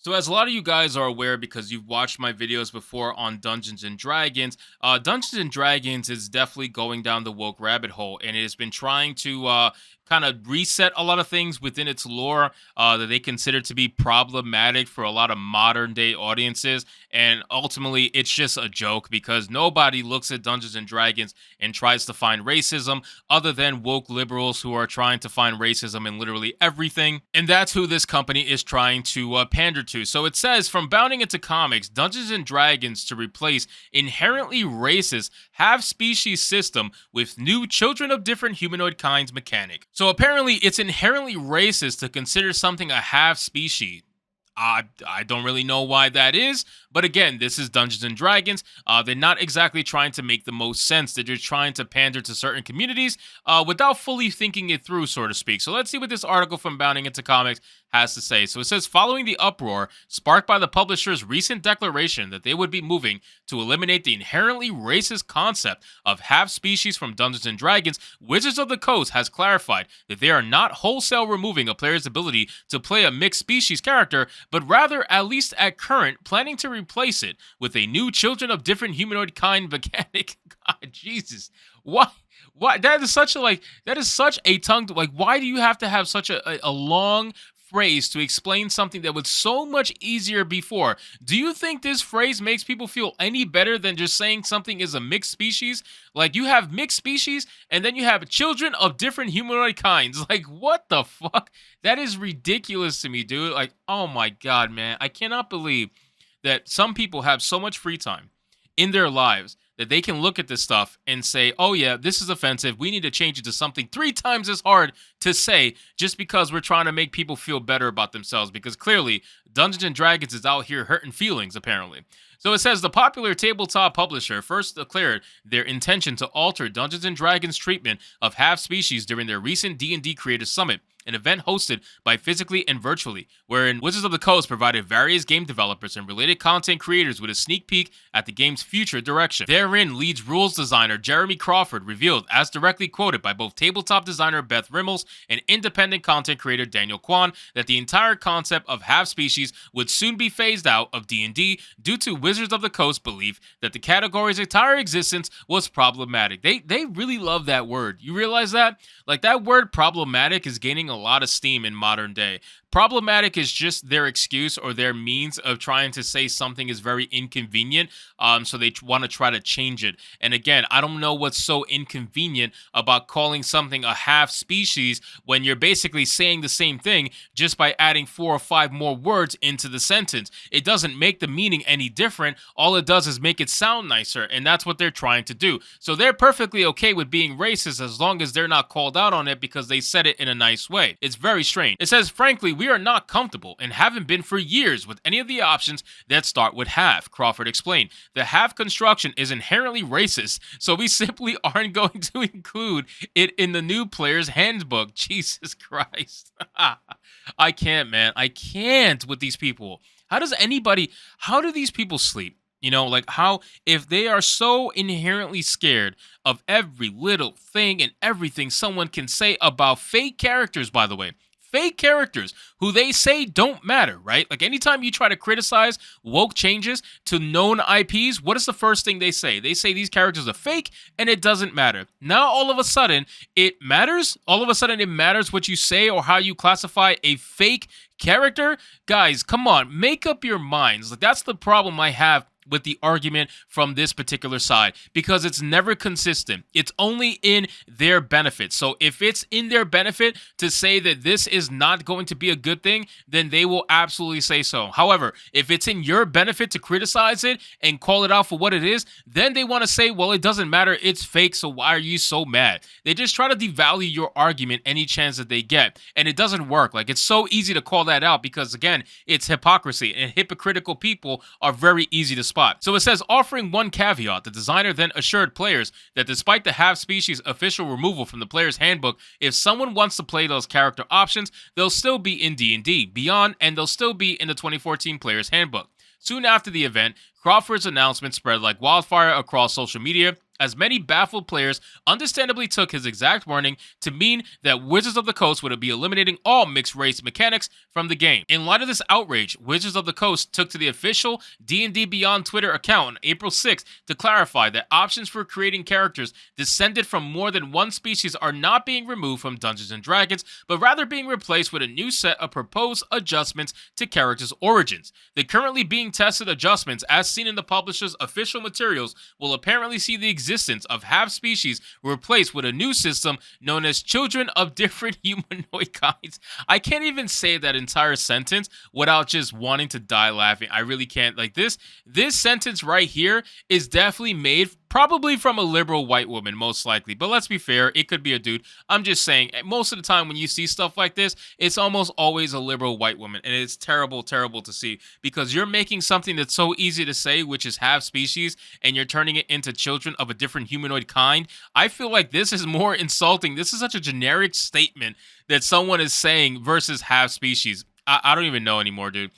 So, as a lot of you guys are aware because you've watched my videos before on Dungeons and Dragons, Dungeons and Dragons is definitely going down the woke rabbit hole, and it has been trying to kind of reset a lot of things within its lore that they consider to be problematic for a lot of modern day audiences. And ultimately, it's just a joke because nobody looks at Dungeons and Dragons and tries to find racism other than woke liberals who are trying to find racism in literally everything. And that's who this company is trying to pander to. So it says from bounding into comics, Dungeons and Dragons to replace inherently racist half species system with new children of different humanoid kinds mechanic. So apparently, it's inherently racist to consider something a half species. I don't really know why that is, but again, this is Dungeons and Dragons. They're not exactly trying to make the most sense. They're just trying to pander to certain communities without fully thinking it through, so to speak. So let's see what this article from Bounding into Comics has to say. So it says, following the uproar sparked by the publisher's recent declaration that they would be moving to eliminate the inherently racist concept of half species from Dungeons and Dragons, Wizards of the Coast has clarified that they are not wholesale removing a player's ability to play a mixed species character, but rather, at least at current, planning to replace it with a new children of different humanoid kind mechanic. God, Jesus. Why? Why? That is such a, that is such a tongue, why do you have to have such a long phrase to explain something that was so much easier before? Do you think this phrase makes people feel any better than just saying something is a mixed species? Like, you have mixed species and then you have children of different humanoid kinds. Like, what the fuck? That is ridiculous to me, dude. Like, oh my God, man. I cannot believe that some people have so much free time in their lives that they can look at this stuff and say, oh yeah, this is offensive. We need to change it to something 3 times as hard to say just because we're trying to make people feel better about themselves, because clearly Dungeons and Dragons is out here hurting feelings, apparently. So it says the popular tabletop publisher first declared their intention to alter Dungeons and Dragons' treatment of half species during their recent D&D Creators Summit, an event hosted by Physically and Virtually, wherein Wizards of the Coast provided various game developers and related content creators with a sneak peek at the game's future direction. Therein, leads rules designer Jeremy Crawford revealed, as directly quoted by both tabletop designer Beth Rimmels and independent content creator Daniel Kwan, that the entire concept of half species would soon be phased out of D&D due to Wizards of the Coast's belief that the category's entire existence was problematic. They really love that word. You realize that? Like, that word problematic is gaining a lot of steam in modern day. Problematic is just their excuse or their means of trying to say something is very inconvenient, so they want to try to change it. And again, I don't know what's so inconvenient about calling something a half species when you're basically saying the same thing just by adding 4 or 5 more words into the sentence. It doesn't make the meaning any different. All it does is make it sound nicer, and that's what they're trying to do. So they're perfectly okay with being racist as long as they're not called out on it because they said it in a nice way. It's very strange. It says, frankly, we are not comfortable and haven't been for years with any of the options that start with half, Crawford explained. The half construction is inherently racist, so we simply aren't going to include it in the new player's handbook. Jesus Christ. I can't, man. I can't with these people. How do these people sleep? You know, like, how, if they are so inherently scared of every little thing and everything someone can say about fake characters, by the way, fake characters who they say don't matter, right? Like, anytime you try to criticize woke changes to known IPs, what is the first thing they say? They say these characters are fake and it doesn't matter. Now, all of a sudden, it matters? All of a sudden, it matters what you say or how you classify a fake character? Guys, come on, make up your minds. Like, that's the problem I have with the argument from this particular side, because it's never consistent. It's only in their benefit. So if it's in their benefit to say that this is not going to be a good thing, then they will absolutely say so. However, if it's in your benefit to criticize it and call it out for what it is, then they want to say, well, it doesn't matter, it's fake, so why are you so mad? They just try to devalue your argument any chance that they get, and it doesn't work. Like, it's so easy to call that out because, again, it's hypocrisy, and hypocritical people are very easy to spot. So it says, offering one caveat, the designer then assured players that despite the half-species official removal from the player's handbook, if someone wants to play those character options, they'll still be in D&D Beyond, and they'll still be in the 2014 player's handbook. Soon after the event, Crawford's announcement spread like wildfire across social media, as many baffled players understandably took his exact warning to mean that Wizards of the Coast would be eliminating all mixed race mechanics from the game. In light of this outrage, Wizards of the Coast took to the official D&D Beyond Twitter account on April 6th to clarify that options for creating characters descended from more than one species are not being removed from Dungeons & Dragons, but rather being replaced with a new set of proposed adjustments to characters' origins. The currently being tested adjustments, as seen in the publisher's official materials, will apparently see the existence of half-species replaced with a new system known as children of different humanoid kinds. I can't even say that entire sentence without just wanting to die laughing. I really can't. Like this sentence right here is definitely made probably from a liberal white woman, most likely. But let's be fair, it could be a dude. I'm just saying, most of the time when you see stuff like this, it's almost always a liberal white woman. And it's terrible, terrible to see, because you're making something that's so easy to say, which is half species, and you're turning it into children of a different humanoid kind. I feel like this is more insulting. This is such a generic statement that someone is saying versus half species. I don't even know anymore, dude.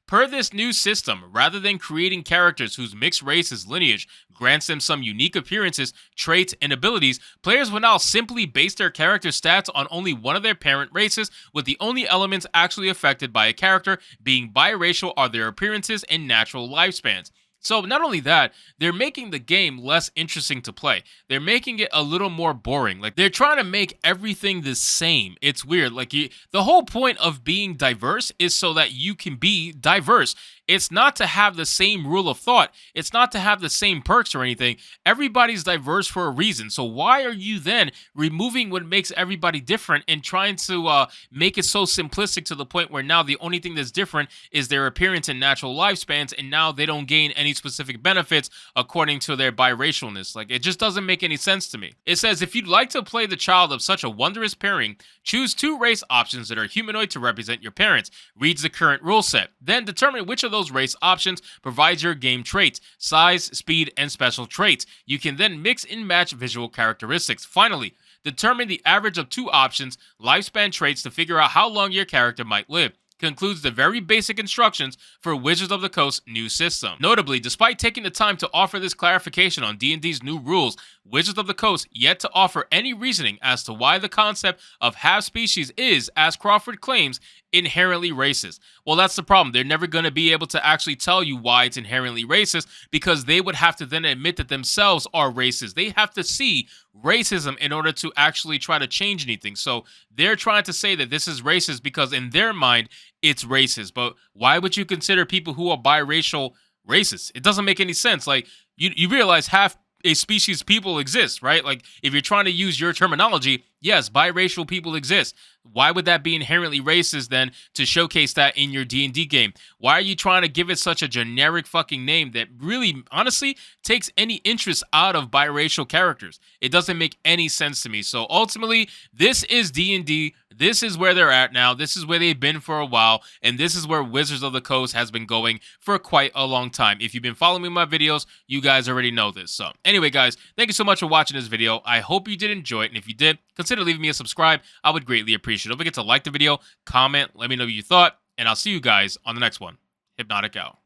Per this new system, rather than creating characters whose mixed race's lineage grants them some unique appearances, traits, and abilities, players will now simply base their character stats on only one of their parent races, with the only elements actually affected by a character being biracial are their appearances and natural lifespans. So not only that, they're making the game less interesting to play. They're making it a little more boring. Like, they're trying to make everything the same. It's weird. Like, the whole point of being diverse is so that you can be diverse. It's not to have the same rule of thought. It's not to have the same perks or anything. Everybody's diverse for a reason. So why are you then removing what makes everybody different and trying to make it so simplistic to the point where now the only thing that's different is their appearance and natural lifespans, and now they don't gain any specific benefits according to their biracialness? Like, it just doesn't make any sense to me. It says, if you'd like to play the child of such a wondrous pairing, choose 2 race options that are humanoid to represent your parents. Reads the current rule set. Then determine which of those race options provides your game traits, size, speed, and special traits. You can then mix and match visual characteristics. Finally, determine the average of 2 options, lifespan traits, to figure out how long your character might live. Concludes the very basic instructions for Wizards of the Coast's new system. Notably, despite taking the time to offer this clarification on D&D's new rules, Wizards of the Coast yet to offer any reasoning as to why the concept of half-species is, as Crawford claims, inherently racist. Well, that's the problem. They're never going to be able to actually tell you why it's inherently racist, because they would have to then admit that themselves are racist. They have to see racism in order to actually try to change anything. So they're trying to say that this is racist because in their mind, it's racist. But why would you consider people who are biracial racist? It doesn't make any sense. Like, you realize half a species people exist, right? Like, if you're trying to use your terminology, yes, biracial people exist. Why would that be inherently racist then to showcase that in your D&D game? Why are you trying to give it such a generic fucking name that really, honestly, takes any interest out of biracial characters? It doesn't make any sense to me. So ultimately, this is D&D. This is where they're at now. This is where they've been for a while. And this is where Wizards of the Coast has been going for quite a long time. If you've been following me in my videos, you guys already know this. So anyway, guys, thank you so much for watching this video. I hope you did enjoy it. And if you did, consider leaving me a subscribe. I would greatly appreciate it. Don't forget to like the video, comment, let me know what you thought, and I'll see you guys on the next one. Hypnotic out.